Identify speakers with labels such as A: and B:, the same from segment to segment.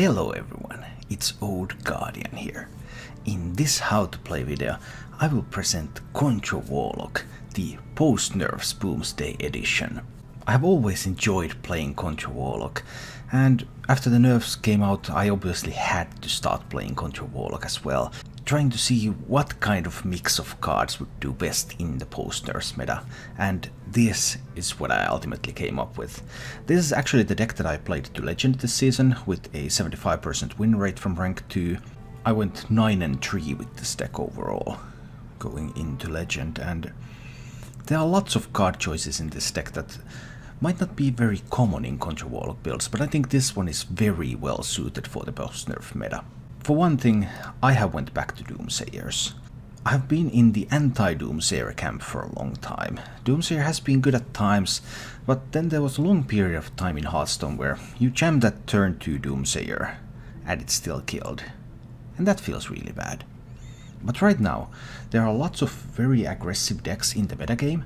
A: Hello everyone, it's Old Guardian here. In this how to play video, I will present Control Warlock, the post-nerfs Boomsday edition. I have always enjoyed playing Control Warlock, and after the nerfs came out I obviously had to start playing Control Warlock as well, trying to see what kind of mix of cards would do best in the post-nerfs meta, and this is what I ultimately came up with. This is actually the deck that I played to Legend this season with a 75% win rate from rank 2. I went 9-3 with this deck overall, going into Legend, and there are lots of card choices in this deck that might not be very common in Control Warlock builds, but I think this one is very well suited for the post-nerf meta. For one thing, I have went back to Doomsayers. I have been in the anti-Doomsayer camp for a long time. Doomsayer has been good at times, but then there was a long period of time in Hearthstone where you jammed that turn 2 Doomsayer, and it still killed. And that feels really bad. But right now, there are lots of very aggressive decks in the metagame,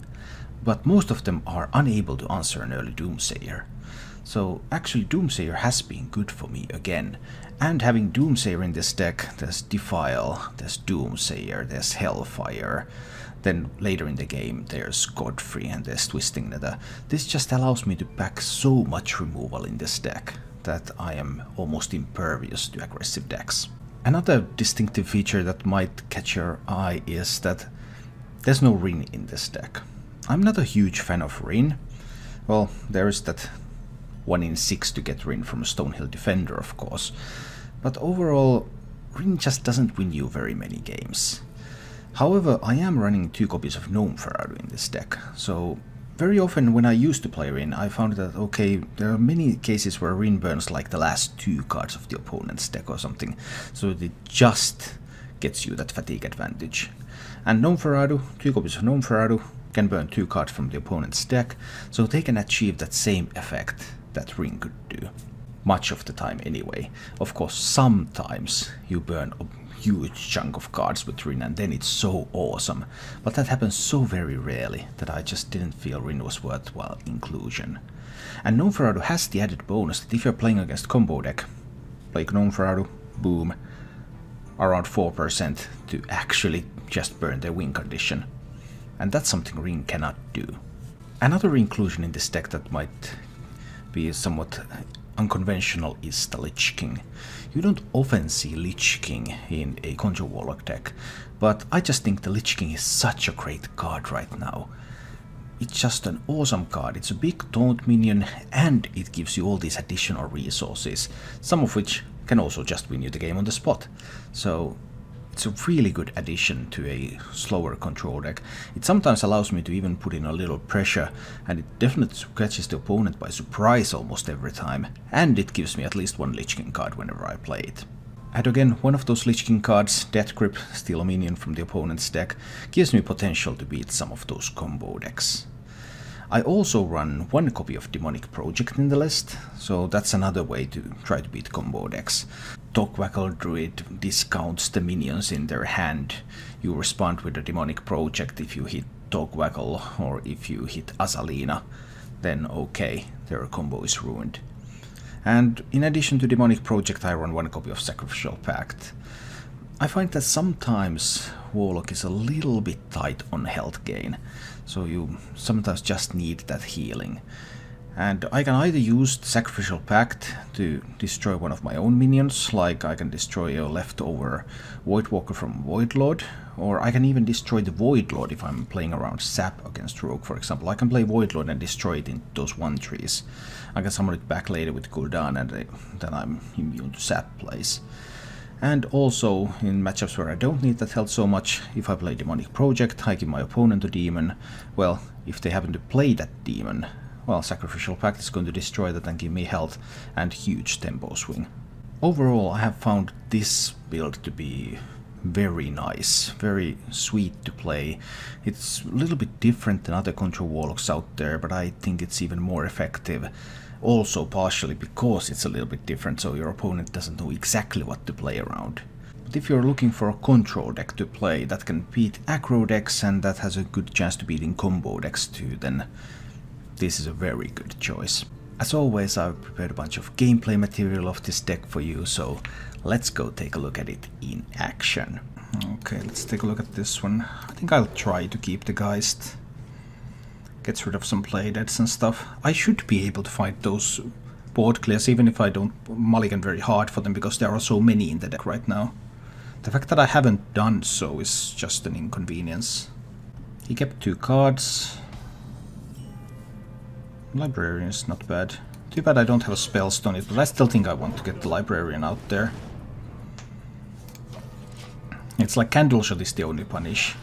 A: but most of them are unable to answer an early Doomsayer. So actually Doomsayer has been good for me again, and having Doomsayer in this deck, there's Defile, there's Doomsayer, there's Hellfire, then later in the game there's Godfrey and there's Twisting Nether. This just allows me to pack so much removal in this deck that I am almost impervious to aggressive decks. Another distinctive feature that might catch your eye is that there's no Rin in this deck. I'm not a huge fan of Rin. Well, there is that 1 in 6 to get Rin from a Stonehill Defender, of course, but overall, Rin just doesn't win you very many games. However, I am running 2 copies of Gnome Ferrado in this deck, so very often when I used to play Rin, I found that, okay, there are many cases where Rin burns like the last 2 cards of the opponent's deck or something, so it just gets you that fatigue advantage. And Gnome Ferrado, 2 copies of Gnome Ferrado, can burn 2 cards from the opponent's deck, so they can achieve that same effect that Rin could do. Much of the time anyway. Of course, sometimes you burn a huge chunk of cards with Rin and then it's so awesome, but that happens so very rarely that I just didn't feel Rin was worthwhile inclusion. And Gnome Ferrado has the added bonus that if you're playing against combo deck, play Gnome Ferrado, boom, around 4% to actually just burn their win condition. And that's something Rin cannot do. Another inclusion in this deck that might be somewhat unconventional is the Lich King. You don't often see Lich King in a Control Warlock deck, but I just think the Lich King is such a great card right now. It's just an awesome card. It's a big taunt minion and it gives you all these additional resources, some of which can also just win you the game on the spot. So it's a really good addition to a slower control deck. It sometimes allows me to even put in a little pressure, and it definitely catches the opponent by surprise almost every time, and it gives me at least 1 Lich King card whenever I play it. And again, one of those Lich King cards, Death Grip, steal a minion from the opponent's deck, gives me potential to beat some of those combo decks. I also run 1 copy of Demonic Project in the list, so that's another way to try to beat combo decks. Togwackle Druid discounts the minions in their hand. You respond with a Demonic Project if you hit Togwackle, or if you hit Azalina, then okay, their combo is ruined. And in addition to Demonic Project, I run 1 copy of Sacrificial Pact. I find that sometimes Warlock is a little bit tight on health gain, so you sometimes just need that healing. And I can either use Sacrificial Pact to destroy one of my own minions, like I can destroy a leftover Voidwalker from Voidlord, or I can even destroy the Voidlord if I'm playing around Sap against Rogue, for example. I can play Voidlord and destroy it in those 1-3s. I can summon it back later with cooldown and then I'm immune to Sap plays. And also, in matchups where I don't need that health so much, if I play Demonic Project, I give my opponent a demon. Well, if they happen to play that demon, well, Sacrificial Pact is going to destroy that and give me health and huge tempo swing. Overall, I have found this build to be very nice, very sweet to play. It's a little bit different than other Control Warlocks out there, but I think it's even more effective. Also partially because it's a little bit different, so your opponent doesn't know exactly what to play around. But if you're looking for a control deck to play that can beat aggro decks and that has a good chance to beating combo decks too, then this is a very good choice. As always, I've prepared a bunch of gameplay material of this deck for you, so let's go take a look at it in action. Okay, let's take a look at this one. I think I'll try to keep the Geist. Gets rid of some playdeads and stuff. I should be able to find those board clears even if I don't mulligan very hard for them, because there are so many in the deck right now. The fact that I haven't done so is just an inconvenience. He kept 2 cards. Librarian is not bad. Too bad I don't have a spellstone on it, but I still think I want to get the Librarian out there. It's like Candle Shot is the only punish.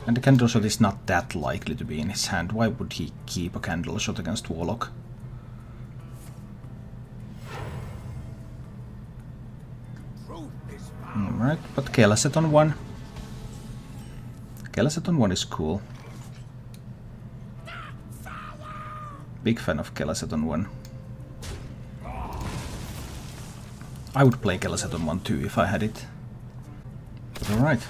A: And the Candle Shot is not that likely to be in his hand. Why would he keep a Candle Shot against Warlock? Alright, but Kelset on 1. Kelset on 1 is cool. Big fan of Kelset on 1. I would play Kelset on 1 too if I had it. But alright.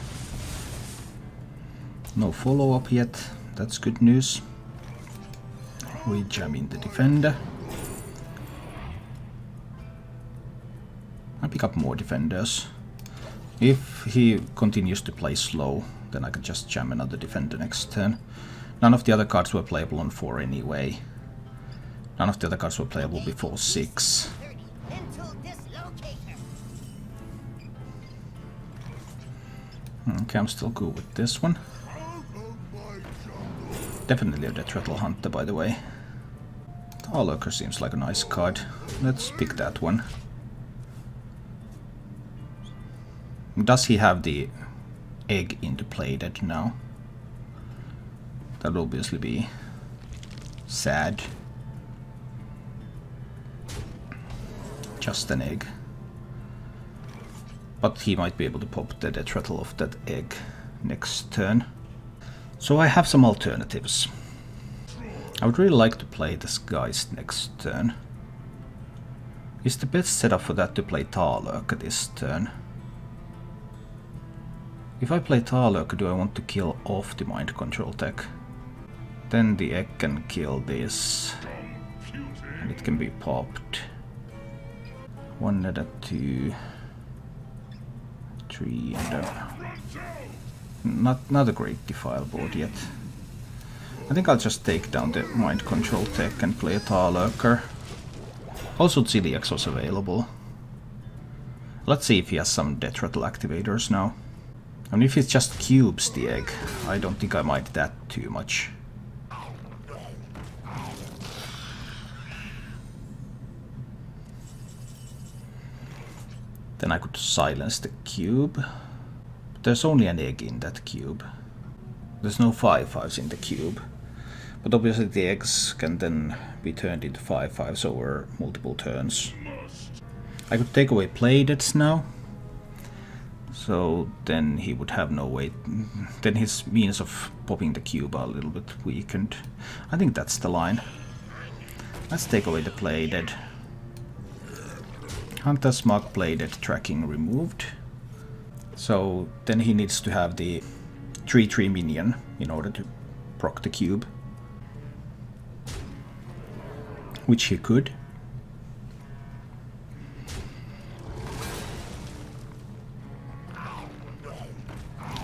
A: No follow-up yet. That's good news. We jam in the Defender. I pick up more Defenders. If he continues to play slow, then I can just jam another Defender next turn. None of the other cards were playable on 4 anyway. None of the other cards were playable before 6. Okay, I'm still cool with this one. Definitely a Deathrattle Hunter, by the way. Zoolock seems like a nice card. Let's pick that one. Does he have the egg into playdead now? That would obviously be sad. Just an egg. But he might be able to pop the Deathrattle of that egg next turn. So I have some alternatives. I would really like to play this Geist next turn. Is the best setup for that to play Zoolock this turn? If I play Zoolock, do I want to kill off the mind control tech? Then the egg can kill this. And it can be popped. 1 and a 2. 3 and a... Not a great defile board yet. I think I'll just take down the mind control tech and play a Zoolocker. Also Zoolock was available. Let's see if he has some Deathrattle activators now. I mean, if it just cubes the egg, I don't think I mind that too much. Then I could silence the cube. But there's only an egg in that cube. There's no 5/5s in the cube. But obviously the eggs can then be turned into 5/5s over multiple turns. I could take away playdeads now. So then he would have no way. Then his means of popping the cube are a little bit weakened. I think that's the line. Let's take away the playdead. Hunter's Mark playdead tracking removed. So then he needs to have the 3/3 minion in order to proc the cube. Which he could.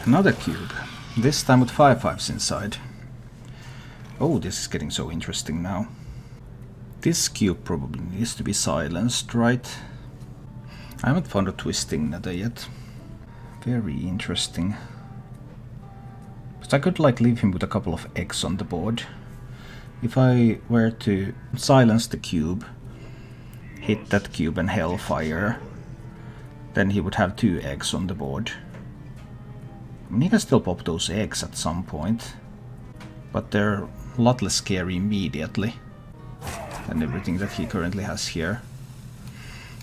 A: Another cube, this time with 5/5s inside. Oh, this is getting so interesting now. This cube probably needs to be silenced, right? I haven't found a twisting nether yet. Very interesting. But I could like leave him with a couple of eggs on the board. If I were to silence the cube, hit that cube and Hellfire, then he would have 2 eggs on the board. I mean, he can still pop those eggs at some point, but they're a lot less scary immediately than everything that he currently has here.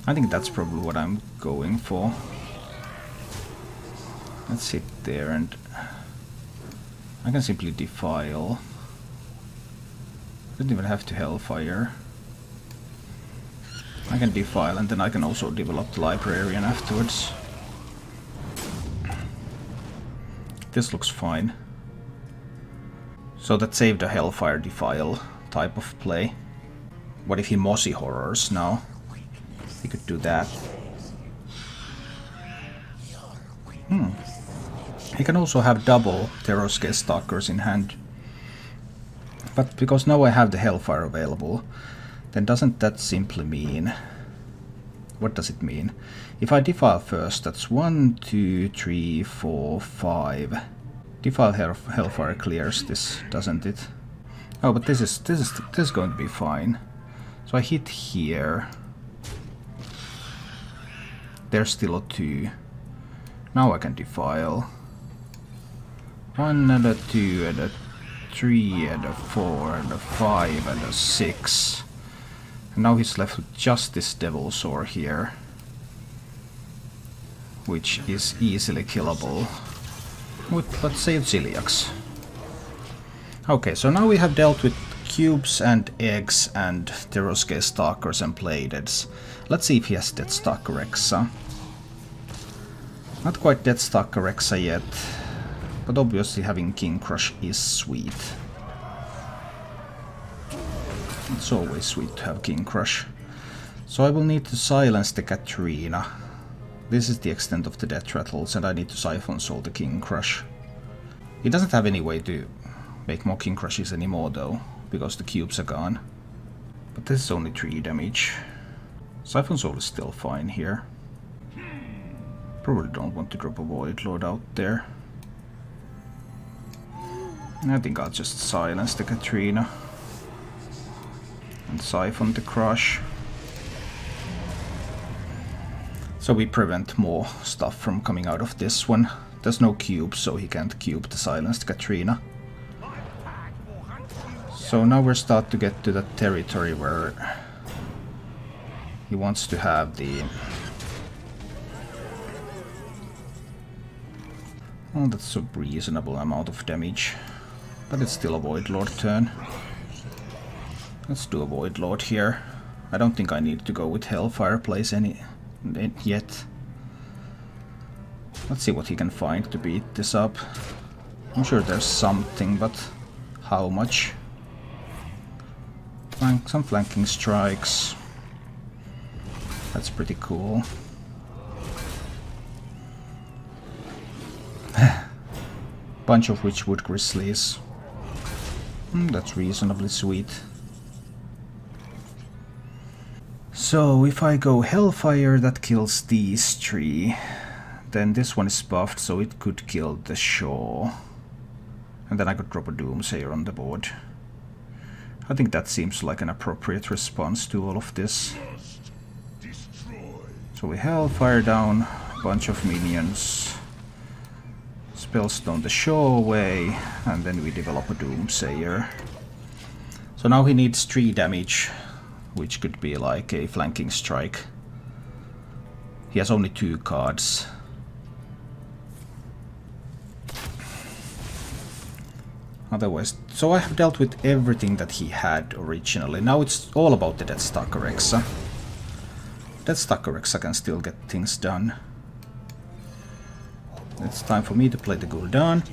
A: I think that's probably what I'm going for. Let's sit there and I can simply defile. I don't even have to Hellfire. I can defile and then I can also develop the Librarian afterwards. This looks fine. So that saved a Hellfire defile type of play. What if he Mossy Horrors now? He could do that. He can also have double Terror-Scale Stalkers in hand. But because now I have the Hellfire available, then doesn't that simply mean... What does it mean? If I defile first, that's 1, 2, 3, 4, 5. Defile Hellfire clears this, doesn't it? Oh, but this is going to be fine. So I hit here. There's still a 2. Now I can defile. 1 and a 2 and a 3 and a 4 and a 5 and a 6. And now he's left with just this Devilsaur here, which is easily killable with, let's say, Zoolock. Okay, so now we have dealt with cubes and eggs and Terror-Scale Stalkers and Playdeds. Let's see if he has Deathstalker Rexa. Not quite Deathstalker Rexa yet, but obviously having King Crush is sweet. It's always sweet to have King Crush. So I will need to silence the Katrina. This is the extent of the Deathrattles, and I need to Siphon Soul the King Crush. He doesn't have any way to make more King Crushes anymore though, because the cubes are gone. But this is only 3 damage. Siphon Soul is still fine here. Probably don't want to drop a Void Lord out there. I think I'll just silence the Katrina. And Siphon the Crush. So we prevent more stuff from coming out of this one. There's no cube, so he can't cube the silenced Katrina. So now we're starting to get to that territory where he wants to have the... Oh, that's a reasonable amount of damage. But it's still a Void Lord turn. Let's do a Void Lord here. I don't think I need to go with Hellfire Plays yet. Let's see what he can find to beat this up. I'm sure there's something, but how much? Some flanking strikes. That's pretty cool. Bunch of Witchwood Grizzlies. That's reasonably sweet. So if I go Hellfire, that kills these 3. Then this one is buffed, so it could kill the Shaw. And then I could drop a Doomsayer on the board. I think that seems like an appropriate response to all of this. So we Hellfire down a bunch of minions. Spellstone the Shaw away, and then we develop a Doomsayer. So now he needs 3 damage, which could be like a flanking strike. He has only 2 cards. Otherwise, so I have dealt with everything that he had originally. Now it's all about the Deathstalker Rexa. Deathstalker Rexa can still get things done. It's time for me to play the Gul'dan.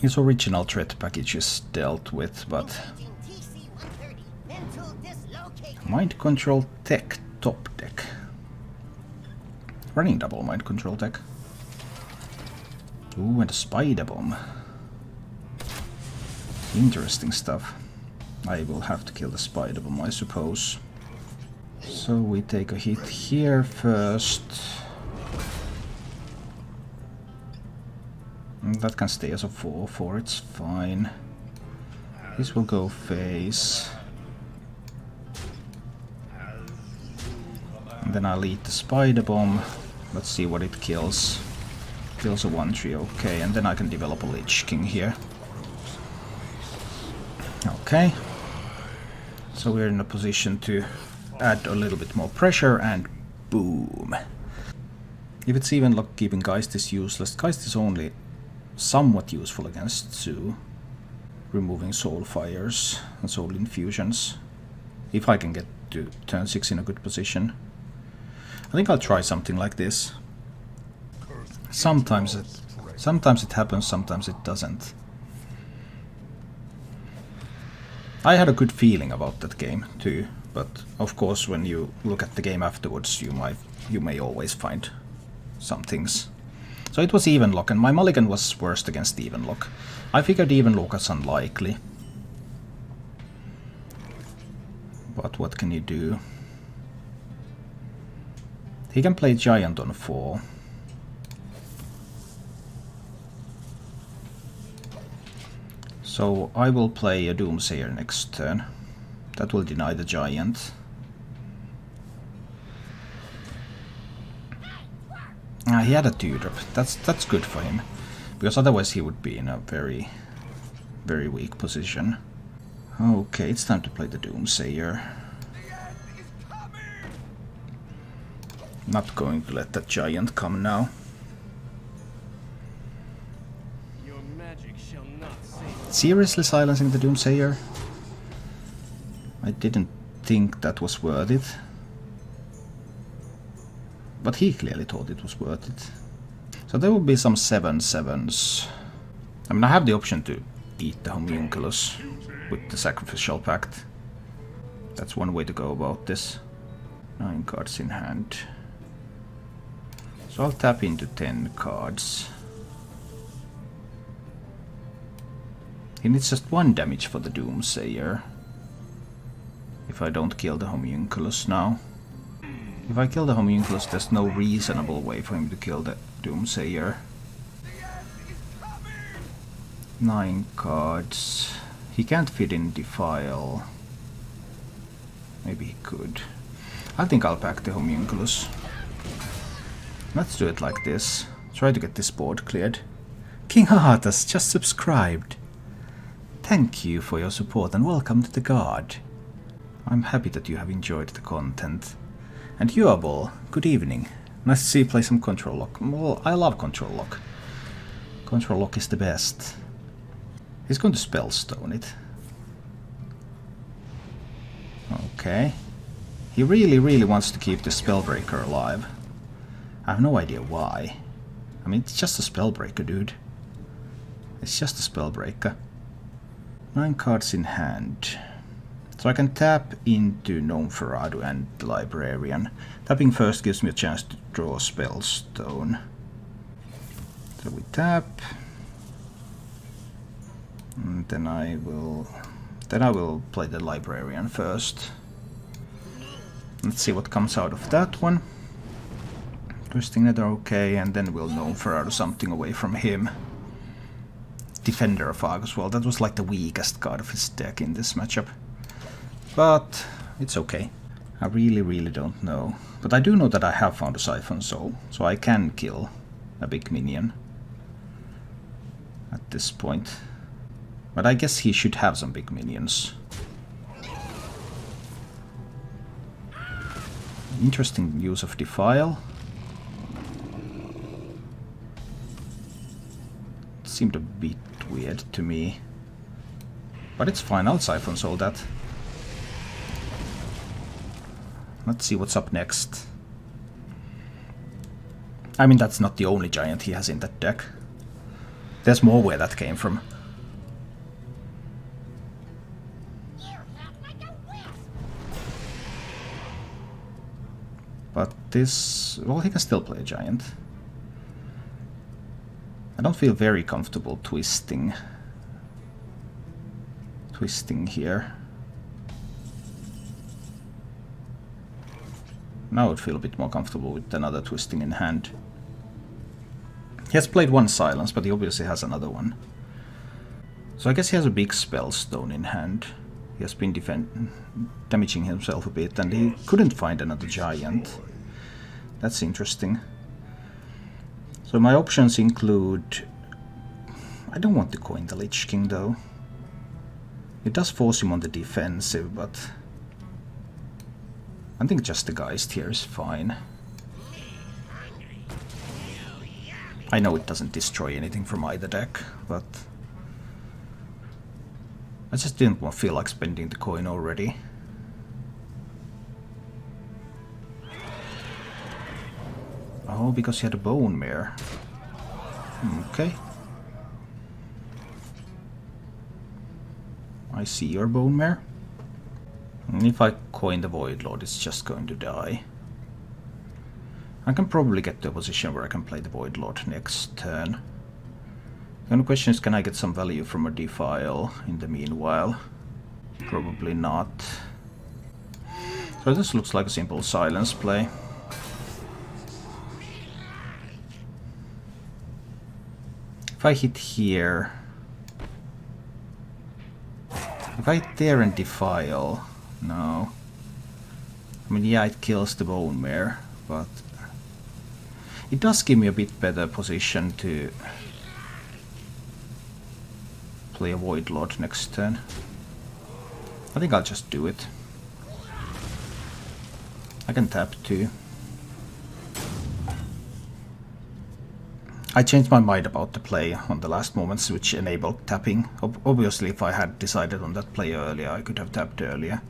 A: His original threat package is dealt with, but... Mind Control Tech top deck. Running double Mind Control Tech. Ooh, and a Spider Bomb. Interesting stuff. I will have to kill the Spider Bomb, I suppose. So we take a hit here first. That can stay as a 4/4, it's fine. This will go face. And then I'll eat the Spider Bomb. Let's see what it kills. Kills a 1/3, okay, and then I can develop a Lich King here. Okay. So we're in a position to add a little bit more pressure, and boom. If it's even like keeping Geist is useless, Geist is only somewhat useful against Zoo, removing Soul Fires and Soul Infusions, if I can get to turn 6 in a good position. I think I'll try something like this. Sometimes Sometimes it happens, sometimes it doesn't. I had a good feeling about that game too, but of course when you look at the game afterwards you may always find some things. So it was even lock, and my mulligan was worst against even lock. I figured even lock was unlikely. But what can you do? He can play giant on 4. So I will play a Doomsayer next turn. That will deny the giant. He had a 2-drop. That's good for him, because otherwise he would be in a very, very weak position. Okay, it's time to play the Doomsayer. Not going to let that giant come now.
B: Your magic shall not save.
A: Seriously silencing the Doomsayer? I didn't think that was worth it. But he clearly thought it was worth it. So there will be some 7/7s. I mean, I have the option to eat the homunculus with the sacrificial pact. That's one way to go about this. 9 cards in hand. So I'll tap into 10 cards. He needs just 1 damage for the Doomsayer. If I don't kill the homunculus now. If I kill the homunculus, there's no reasonable way for him to kill the Doomsayer. 9 cards. He can't fit in Defile. Maybe he could. I think I'll pack the homunculus. Let's do it like this. Try to get this board cleared. King Heart has just subscribed. Thank you for your support and welcome to the Guard. I'm happy that you have enjoyed the content. And you, Abol, good evening. Nice to see you play some Control Lock. Well, I love Control Lock. Control Lock is the best. He's going to Spellstone it. Okay. He really wants to keep the Spellbreaker alive. I have no idea why. I mean, it's just a Spellbreaker, dude. It's just a Spellbreaker. 9 cards in hand. So I can tap into Gnome-Ferrado and the Librarian. Tapping first gives me a chance to draw a Spellstone. So we tap. And then I will play the Librarian first. Let's see what comes out of that one. Twisting Nether, okay, and then we'll Gnome-Ferrado something away from him. Defender of Argus, well, that was like the weakest card of his deck in this matchup. But it's okay. I really don't know. But I do know that I have found a Siphon Soul, so I can kill a big minion at this point. But I guess he should have some big minions. Interesting use of Defile. It seemed a bit weird to me. But it's fine, I'll Siphon Soul that. Let's see what's up next. I mean, that's not the only giant he has in that deck. There's more where that came from. But this... well, he can still play a giant. I don't feel very comfortable twisting here. Now I would feel a bit more comfortable with another twisting in hand. He has played 1 silence, but he obviously has another one. So I guess he has a big Spellstone in hand. He has been damaging himself a bit, and he couldn't find another giant. That's interesting. So my options include... I don't want to coin the Lich King though. It does force him on the defensive, but... I think just the Geist here is fine. I know it doesn't destroy anything from either deck, but... I just didn't feel like spending the coin already. Oh, because he had a Bone Mare. Okay. I see your bone mare. And if I coin the Void Lord, it's just going to die. I can probably get to a position where I can play the Void Lord next turn. The only question is, can I get some value from a Defile in the meanwhile? Probably not. So this looks like a simple silence play. If I hit here... If I hit there and Defile... No. I mean, yeah, it kills the Bone Mare, but... It does give me a bit better position to... play a Void Lord next turn. I think I'll just do it. I can tap too. I changed my mind about the play on the last moments, which enabled tapping. Obviously, if I had decided on that play earlier, I could have tapped earlier.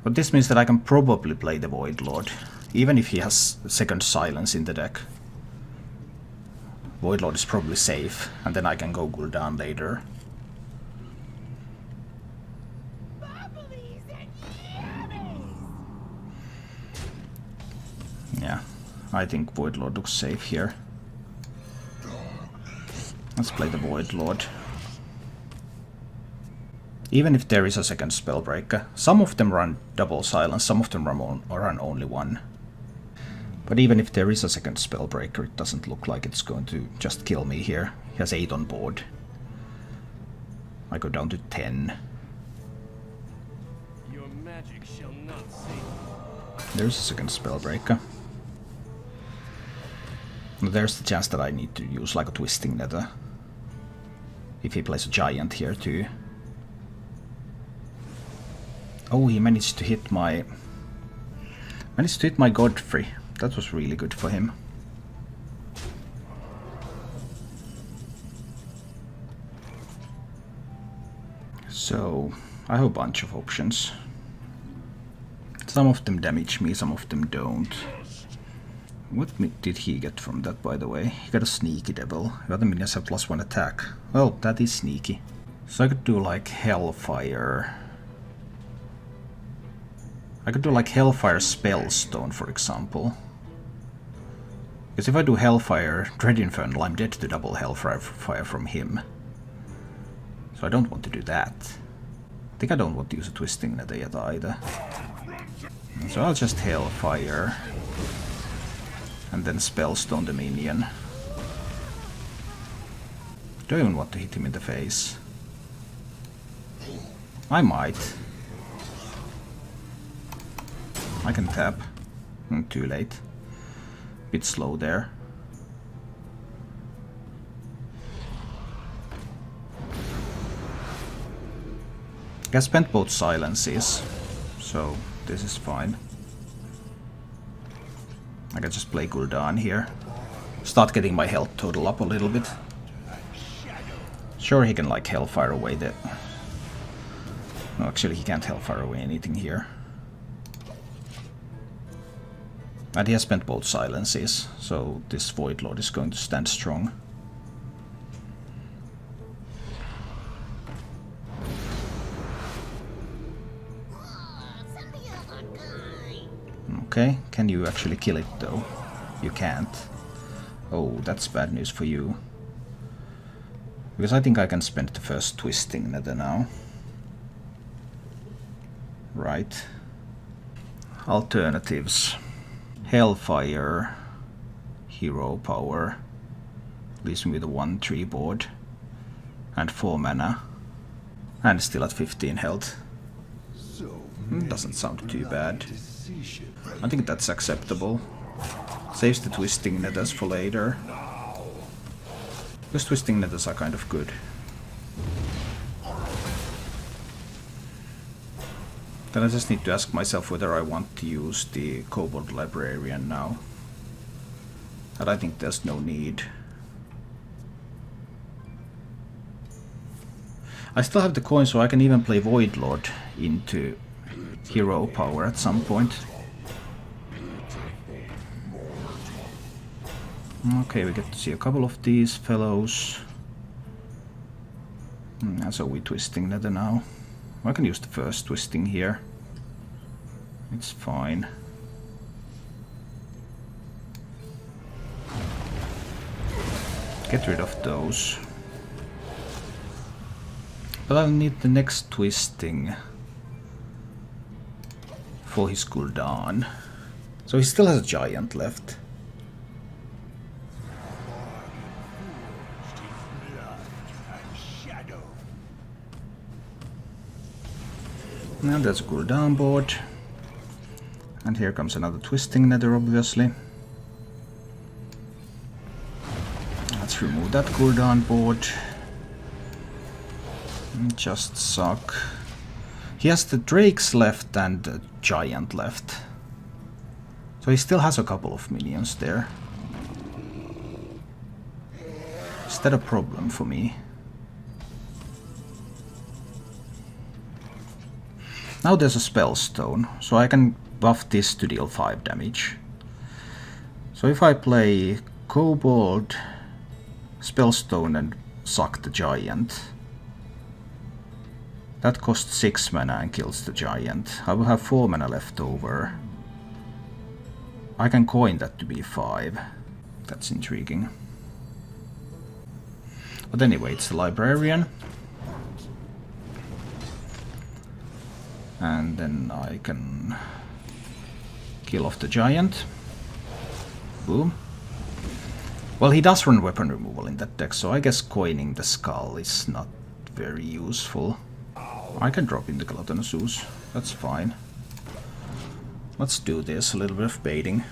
A: But this means that I can probably play the Void Lord, even if he has second silence in the deck. Void Lord is probably safe, and then I can go Gul'dan later. Yeah, I think Void Lord looks safe here. Let's play the Void Lord. Even if there is a second Spellbreaker, some of them run double silence, some of them run only one. But even if there is a second Spellbreaker, it doesn't look like it's going to just kill me here. He has 8 on board. I go down to 10.
B: Your magic shall not save.
A: There's a second Spellbreaker. There's the chance that I need to use like a Twisting Nether. If he plays a Giant here too. Oh, he managed to hit my... Godfrey. That was really good for him. So, I have a bunch of options. Some of them damage me, some of them don't. What did he get from that, by the way? He got a Sneaky Devil. The other minions have +1 attack. Well, that is sneaky. So I could do like Hellfire. I could do like Hellfire Spellstone, for example. Because if I do Hellfire Dread Infernal, I'm dead to double Hellfire from him. So I don't want to do that. I think I don't want to use a Twisting Nether yet either. So I'll just Hellfire. And then Spellstone the minion. Don't even want to hit him in the face. I might. I can tap. Too late. Bit slow there. I spent both silences, so this is fine. I can just play Gul'dan here. Start getting my health total up a little bit. Sure, he can like Hellfire away the... No, actually he can't Hellfire away anything here. And he has spent both silences, so this Void Lord is going to stand strong. Okay, can you actually kill it though? You can't. Oh, that's bad news for you. Because I think I can spend the first Twisting Nether now. Right. Alternatives. Hellfire. Hero Power. Leaves me with a 1/3 board. And 4 mana. And still at 15 health. Doesn't sound too bad. I think that's acceptable. Saves the Twisting Nethers for later. Because Twisting Nethers are kind of good. Then I just need to ask myself whether I want to use the Kobold Librarian now. And I think there's no need. I still have the coin, so I can even play Void Lord into Hero Power at some point. Okay, we get to see a couple of these fellows. So we're twisting nether now. I can use the first twisting here. It's fine. Get rid of those. But I'll need the next twisting for his cooldown. So he still has a giant left. And there's a cooldown board. And here comes another twisting nether, obviously. Let's remove that cooldown board. Just suck. He has the drakes left and the giant left. So he still has a couple of minions there. Is that a problem for me? Now there's a spell stone, so I can buff this to deal 5 damage. So if I play Kobold, Spellstone and suck the giant, that costs 6 mana and kills the giant. I will have 4 mana left over. I can coin that to be 5. That's intriguing. But anyway, it's the librarian. And then I can kill off the giant. Boom. Well, he does run weapon removal in that deck, so I guess coining the skull is not very useful. I can drop in the Gluttonous Ooze. That's fine. Let's do this, a little bit of baiting.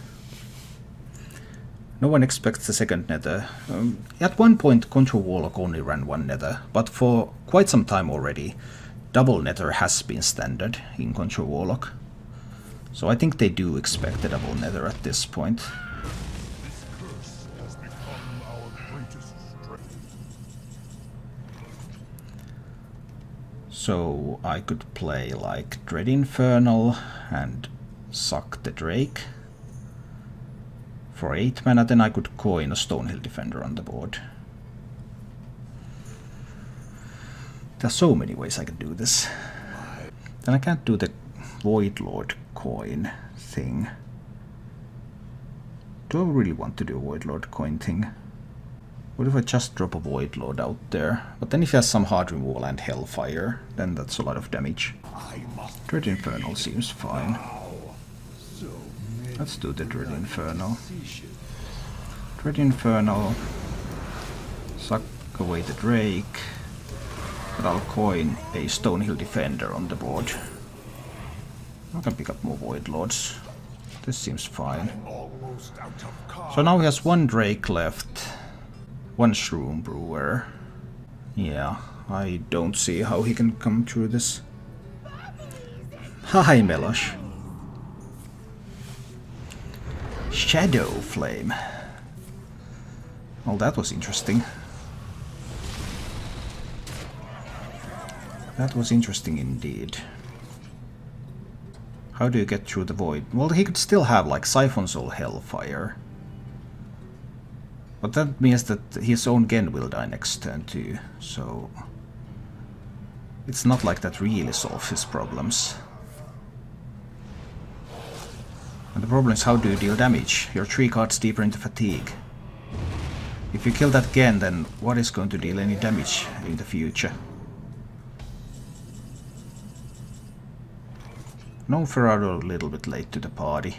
A: No one expects the second nether. At one point, Control Warlock only ran one nether, but for quite some time already, double nether has been standard in Control Warlock. So I think they do expect a double nether at this point.
C: This curse has become our greatest strength.
A: So I could play like Dread Infernal and suck the Drake. For 8 mana, then I could coin a Stonehill Defender on the board. There's so many ways I can do this. Then I can't do the Void Lord coin thing. Do I really want to do a Void Lord coin thing? What if I just drop a Void Lord out there? But then if he has some hard removal and Hellfire, then that's a lot of damage. Dread Infernal seems fine. Let's do the Dread Infernal. Dread Infernal. Suck away the Drake. But I'll coin a Stonehill Defender on the board. I can pick up more Void Lords. This seems fine. So now he has one Drake left. One Shroom Brewer. Yeah, I don't see how he can come through this. Hi, Melosh. Shadow Flame. Well, that was interesting. That was interesting indeed. How do you get through the void? Well, he could still have like Siphon Soul Hellfire. But that means that his own Gen will die next turn too, so it's not like that really solves his problems. And the problem is, how do you deal damage? You're 3 cards deeper into fatigue. If you kill that Gen, then what is going to deal any damage in the future? No, Ferraro a little bit late to the party.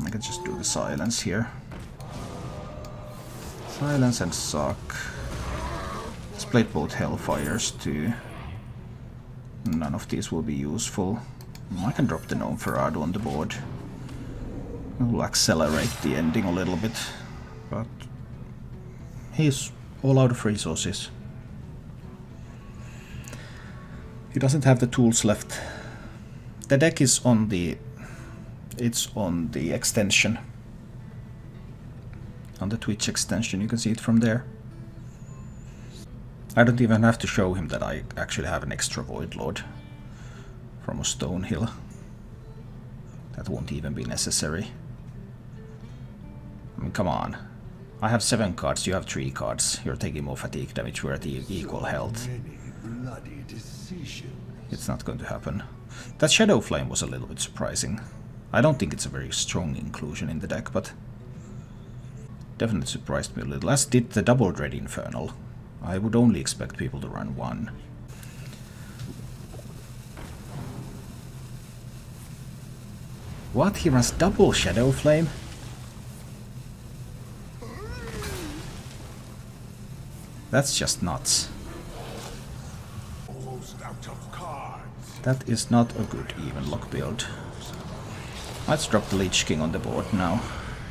A: I can just do the silence here. Silence and suck. Let's play both Hellfires too. None of these will be useful. I can drop the Gnome Ferrado on the board. It will accelerate the ending a little bit, but he's all out of resources. He doesn't have the tools left. The deck is on the... it's on the extension. On the Twitch extension, you can see it from there. I don't even have to show him that I actually have an extra Void Lord from a Stonehill. That won't even be necessary. mean, come on. I have 7 cards, you have 3 cards. You're taking more fatigue damage, we're at equal health. It's not going to happen. That Shadow Flame was a little bit surprising. I don't think it's a very strong inclusion in the deck, but definitely surprised me a little. As did the Double Dread Infernal. I would only expect people to run 1. What? He runs double Shadow Flame? That's just nuts. That is not a good even lock build. Let's drop the Lich King on the board now.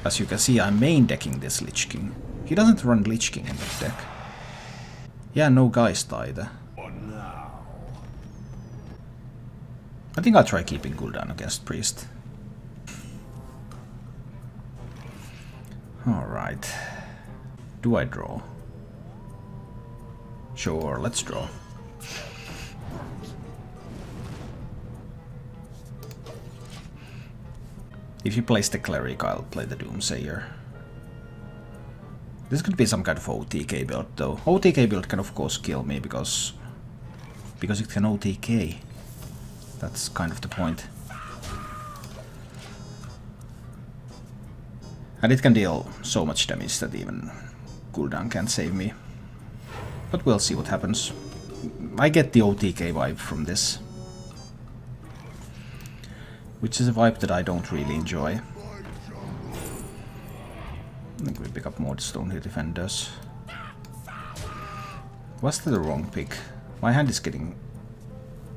A: As you can see, I'm main decking this Lich King. He doesn't run Lich King in that deck. Yeah, no Geist either. I think I'll try keeping Gul'dan against Priest. Alright. Do I draw? Sure, let's draw. If you place the Cleric, I'll play the Doomsayer. This could be some kind of OTK build though. OTK build can of course kill me because it can OTK. That's kind of the point. And it can deal so much damage that even Gul'dan can't save me. But we'll see what happens. I get the OTK vibe from this. Which is a vibe that I don't really enjoy. I think we pick up more Stonehill Defenders. Was that the wrong pick? My hand is getting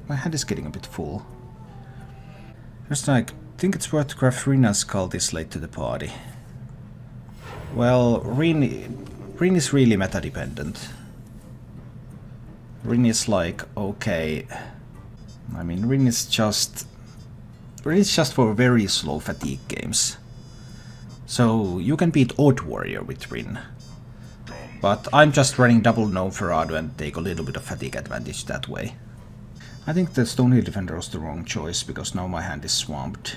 A: a bit full. Just like, think it's worth to craft Rin and Skull this late to the party. Well, Rin is really meta dependent. Rin is like, okay. I mean, Rin is just for very slow fatigue games. So you can beat Odd Warrior with Rin. But I'm just running double Noferado and take a little bit of fatigue advantage that way. I think the Stonehill Defender was the wrong choice because now my hand is swamped.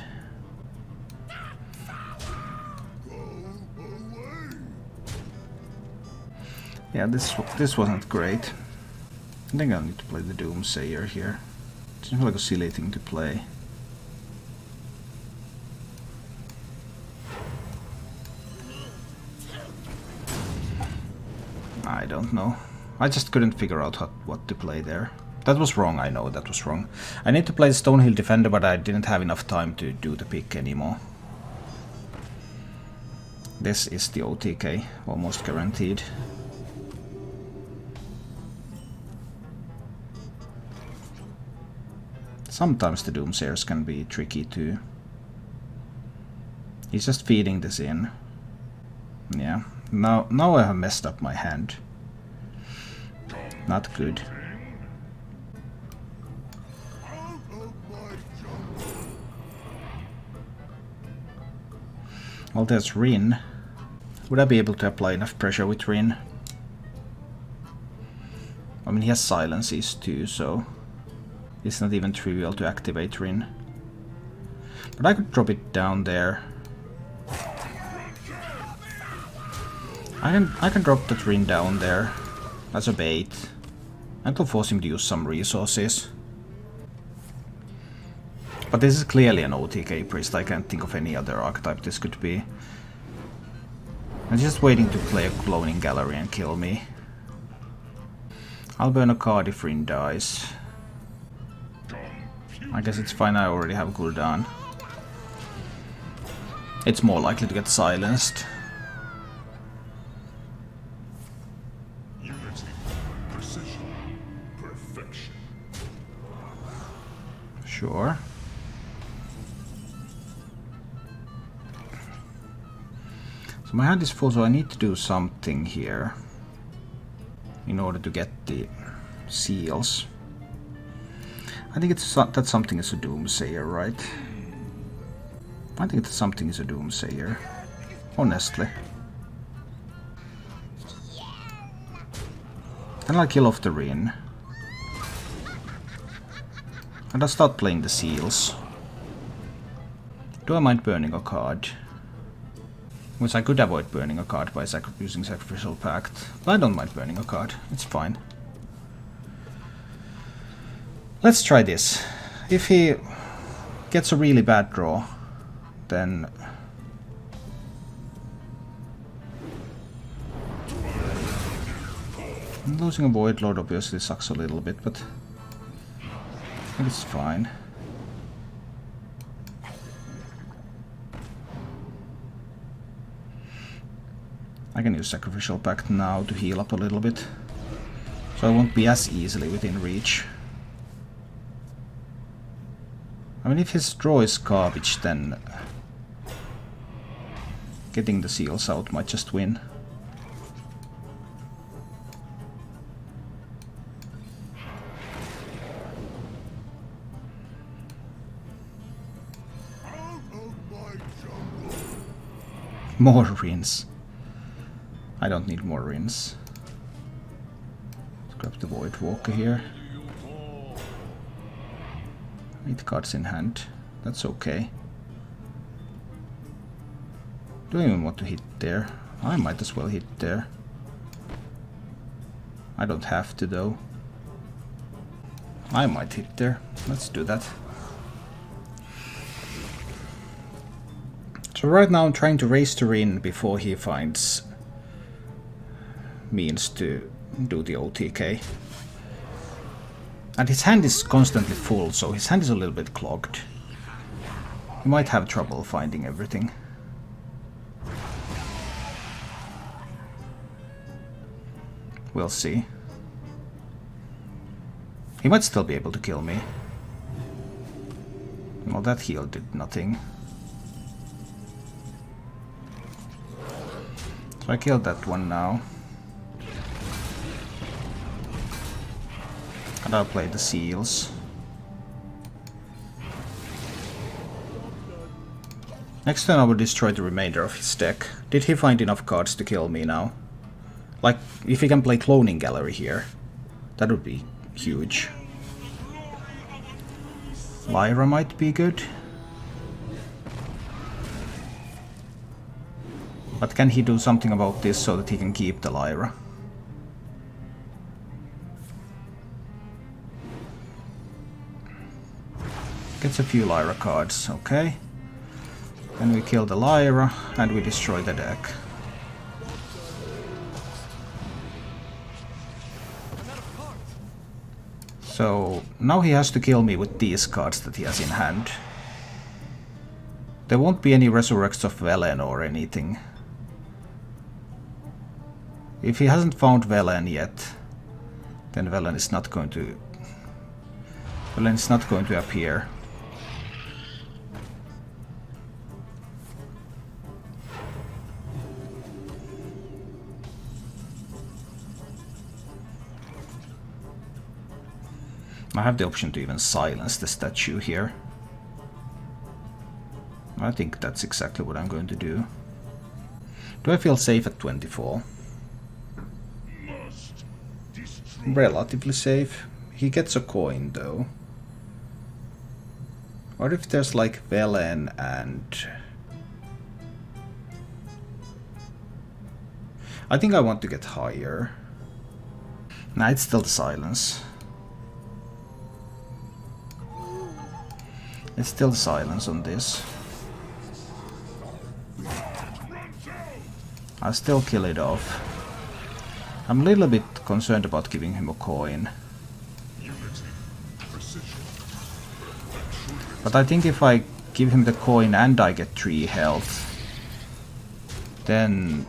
A: Yeah, this wasn't great. I think I'll need to play the Doomsayer here. Seems like a silly thing to play. I don't know. I just couldn't figure out what to play there. That was wrong, I know that was wrong. I need to play the Stonehill Defender, but I didn't have enough time to do the pick anymore. This is the OTK, almost guaranteed. Sometimes the Doomsayers can be tricky too. He's just feeding this in. Yeah, now I have messed up my hand. Not good. Well, there's Rin. Would I be able to apply enough pressure with Rin? I mean, he has silences too, so it's not even trivial to activate Rin. But I could drop it down there. I can drop that Rin down there as a bait. And to force him to use some resources. But this is clearly an OTK Priest. I can't think of any other archetype this could be. I'm just waiting to play a Cloning Gallery and kill me. I'll burn a card if Rin dies. I guess it's fine, I already have Gul'dan. It's more likely to get silenced.
C: Unity, precision, perfection.
A: Sure. So my hand is full, so I need to do something here in order to get the seals. I think that something is a Doomsayer, right? I think that something is a Doomsayer, honestly. Then I'll kill off the Rin. And I'll start playing the seals. Do I mind burning a card? Which I could avoid burning a card by using Sacrificial Pact. But I don't mind burning a card, it's fine. Let's try this. If he gets a really bad draw, then... losing a Void Lord obviously sucks a little bit, but I think it's fine. I can use Sacrificial Pact now to heal up a little bit, so I won't be as easily within reach. I mean, if his draw is garbage, then getting the seals out might just win. More Rinse. I don't need more Rinse. Let's grab the Void Walker here. 8 cards in hand. That's okay. Do I even want to hit there? I might as well hit there. I don't have to though. I might hit there. Let's do that. So right now I'm trying to raise the Rin before he finds means to do the OTK. And his hand is constantly full, so his hand is a little bit clogged. He might have trouble finding everything. We'll see. He might still be able to kill me. Well, that heal did nothing. So I killed that one now. And I'll play the seals. Next turn I will destroy the remainder of his deck. Did he find enough cards to kill me now? Like, if he can play Cloning Gallery here, that would be huge. Lyra might be good. But can he do something about this so that he can keep the Lyra? Gets a few Lyra cards, okay. Then we kill the Lyra and we destroy the deck. So now he has to kill me with these cards that he has in hand. There won't be any Resurrects of Velen or anything. If he hasn't found Velen yet, then Velen is not going to appear. I have the option to even silence the statue here. I think that's exactly what I'm going to do. Do I feel safe at 24? Relatively safe. He gets a coin though. What if there's like Velen and... I think I want to get higher. Nah, it's still the silence. It's still silence on this. I'll still kill it off. I'm a little bit concerned about giving him a coin. But I think if I give him the coin and I get 3 health, then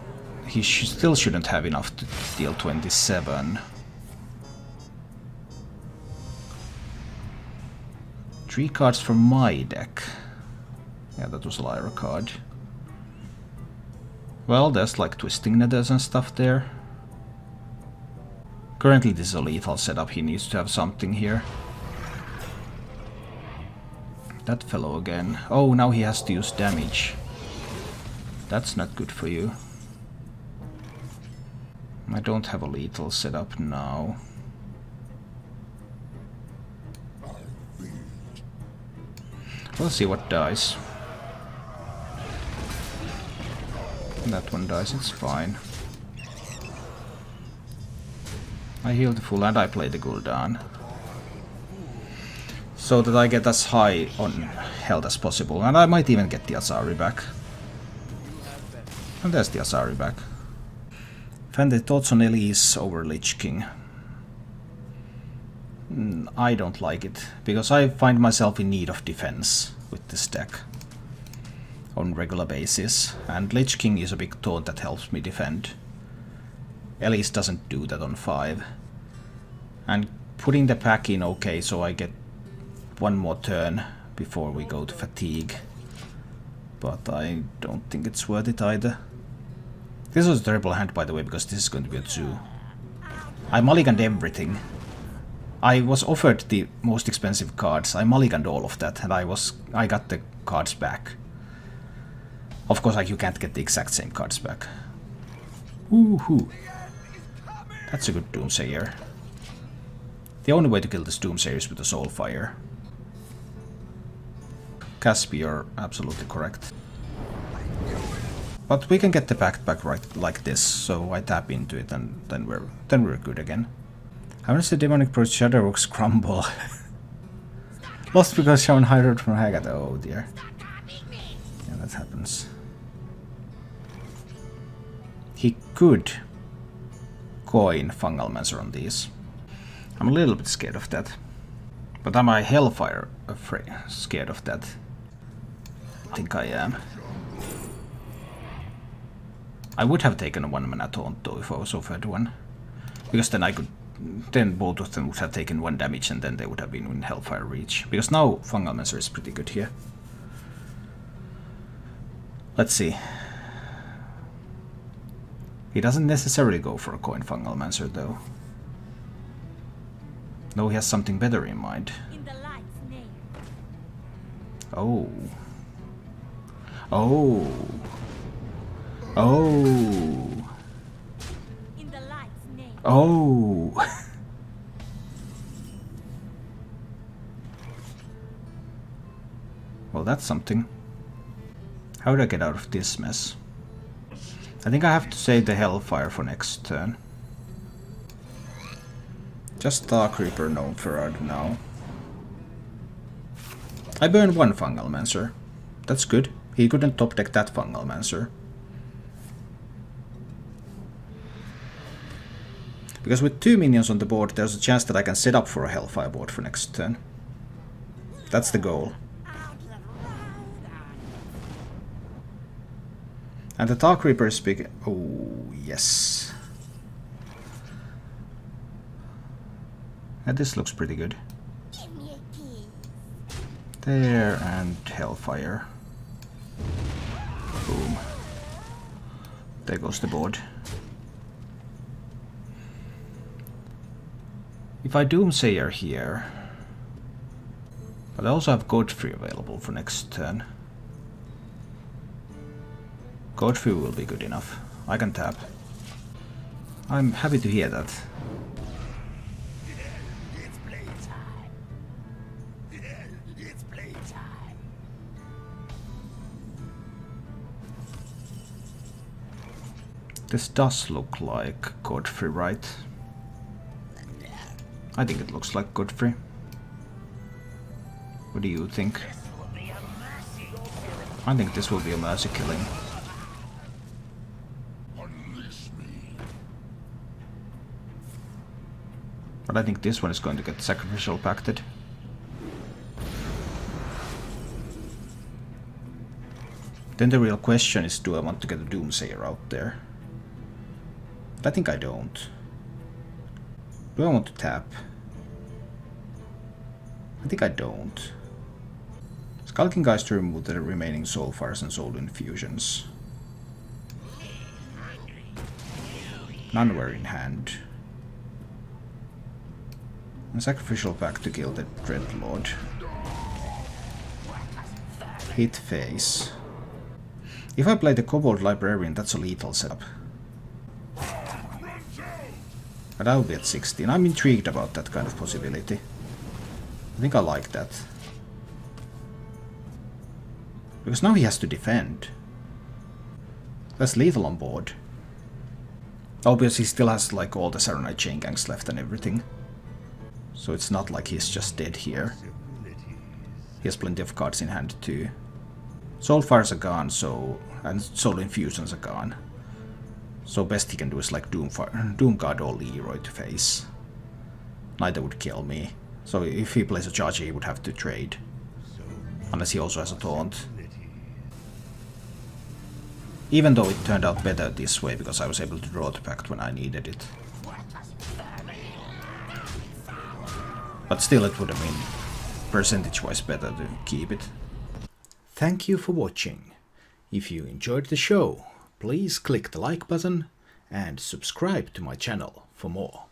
A: he still shouldn't have enough to deal 27. 3 cards from my deck. Yeah, that was a Lyra card. Well, there's like Twisting Nethers and stuff there. Currently this is a lethal setup, he needs to have something here. That fellow again. Oh, now he has to use damage. That's not good for you. I don't have a lethal setup now. We'll see what dies. That one dies, it's fine. I heal the full and I play the Gul'dan. So that I get as high on health as possible. And I might even get the Azari back. And there's the Azari back. Fan the thoughts on Elise over Lich King. I don't like it, because I find myself in need of defense with this deck on regular basis, and Lich King is a big taunt that helps me defend. Elise doesn't do that on 5. And putting the pack in, okay, so I get one more turn before we go to fatigue, but I don't think it's worth it either. This was a terrible hand, by the way, because this is going to be a 2. I mulliganed everything. I was offered the most expensive cards. I mulliganed all of that, and I got the cards back. Of course, like, you can't get the exact same cards back. Woohoo! That's a good Doomsayer. The only way to kill this Doomsayer is with a Soulfire. Caspi, you're absolutely correct. But we can get the pack back right like this, so I tap into it, and then we're good again. I want to see Demonic Pro Shadowrocks crumble. Lost because Shaman hired from Haggard. Oh dear. Yeah, that happens. He could coin Fungal Mancer on these. I'm a little bit scared of that. But am I Hellfire scared of that? I think I am. I would have taken a 1-mana taunt though if I was offered one. Because then both of them would have taken 1 damage and then they would have been in Hellfire reach. Because now Fungal Mancer is pretty good here. Let's see. He doesn't necessarily go for a coin Fungal Mancer though. No, he has something better in mind.
D: In the light's name.
A: Oh. Oh. Oh.
D: In the light's name.
A: Oh. Well, that's something. How do I get out of this mess? I think I have to save the Hellfire for next turn. Just Dark Reaper, no Ferrard now. I burned 1 Fungal Mancer. That's good. He couldn't top deck that Fungal Mancer. Because with 2 minions on the board, there's a chance that I can set up for a Hellfire board for next turn. That's the goal. And the Dark Reaper is big. Oh, yes. And this looks pretty good.
D: Give me a key.
A: There, and Hellfire. Boom. There goes the board. If I Doomsayer here... But I also have Godfrey available for next turn. Godfrey will be good enough. I can tap. I'm happy to hear that.
C: It's playtime. It's playtime.
A: This does look like Godfrey, right? I think it looks like Godfrey. What do you think? I think this will be a mercy killing.
C: Unleash me.
A: But I think this one is going to get sacrificial pacted. Then the real question is, do I want to get a Doomsayer out there? But I think I don't. Do I want to tap? I think I don't. Skulking Guys to remove the remaining Soulfires and Soul Infusions. None were in hand. And Sacrificial Pact to kill the Dreadlord. Hit face. If I play the Kobold Librarian, that's a lethal setup. But I'll be at 16. I'm intrigued about that kind of possibility. I think I like that. Because now he has to defend. That's lethal on board. Obviously he still has like all the Saronite chain gangs left and everything. So it's not like he's just dead here. He has plenty of cards in hand too. Soulfires are gone, and Soul Infusions are gone. So best he can do is like Doomguard or Leroy to face. Neither would kill me. So if he plays a charge he would have to trade. Unless he also has a taunt. Even though it turned out better this way because I was able to draw the pact when I needed it. But still it would have been percentage-wise better to keep it. Thank you for watching. If you enjoyed the show, please click the like button and subscribe to my channel for more.